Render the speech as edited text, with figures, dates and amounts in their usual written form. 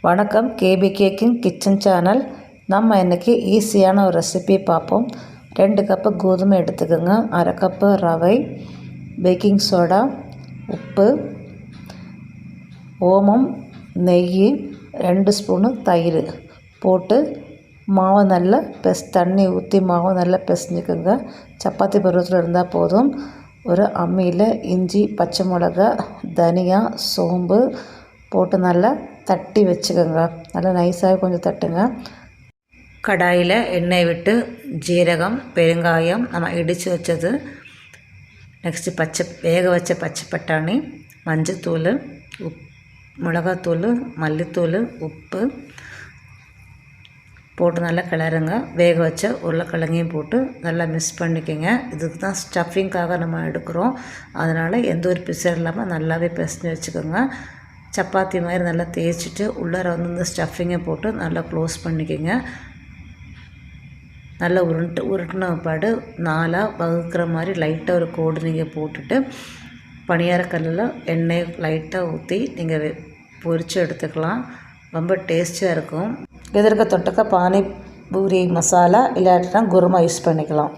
வணக்கம், KP caking kitchen channel. நம்ம இன்றைக்கி ஈஸியான ஒரு ரெசிபி பார்ப்போம். 2 கப்பு கோதுமை எடுத்துக்கோங்க, 1/2 கப்பு ரவை, பேக்கிங் சோடா, உப்பு, ஓமம், நெய், 2 ஸ்பூனு தயிர் போட்டு மாவை நல்லா தண்ணி ஊற்றி மாவை நல்லா பிசைஞ்சுக்கோங்க. சப்பாத்தி பருவத்தில் இருந்தால் போதும். ஒரு அம்மியில் இஞ்சி, பச்சை மிளகா, தனியா, சோம்பு போட்டு நல்லா தட்டி வச்சுக்கோங்க. நல்லா நைஸாக கொஞ்சம் தட்டுங்க. கடாயில் எண்ணெய் விட்டு ஜீரகம், பெருங்காயம், நம்ம இடித்து வச்சது, நெக்ஸ்ட்டு வேக வச்ச பச்சை பட்டாணி, மஞ்சத்தூள், மிளகாத்தூள், மல்லித்தூள், உப்பு போட்டு நல்லா கிளறுங்க. வேக வச்ச உருளைக்கிழங்கையும் போட்டு நல்லா மிக்ஸ் பண்ணிக்கோங்க. இதுக்கு தான் ஸ்டஃபிங்காக நம்ம எடுக்கிறோம். அதனால் எந்த ஒரு பிசர் இல்லாமல் நல்லாவே பிசைஞ்சு வச்சுக்கோங்க. சப்பாத்தி மாதிரி நல்லா தேய்ச்சிட்டு உள்ளார இந்த ஸ்டஃபிங்கை போட்டு நல்லா க்ளோஸ் பண்ணிக்கோங்க. நல்லா உருட்டின பாடு 4ஆக வகுக்கிற மாதிரி லைட்டாக ஒரு கோடு நீங்கள் போட்டுட்டு பணியாரக்கல்லில் எண்ணெய் லைட்டாக ஊற்றி நீங்கள் பொரித்து எடுத்துக்கலாம். ரொம்ப டேஸ்டியாக இருக்கும். இதற்கு தொட்டுக்க பானி பூரி மசாலா இல்லாட்டினா குருமா யூஸ் பண்ணிக்கலாம்.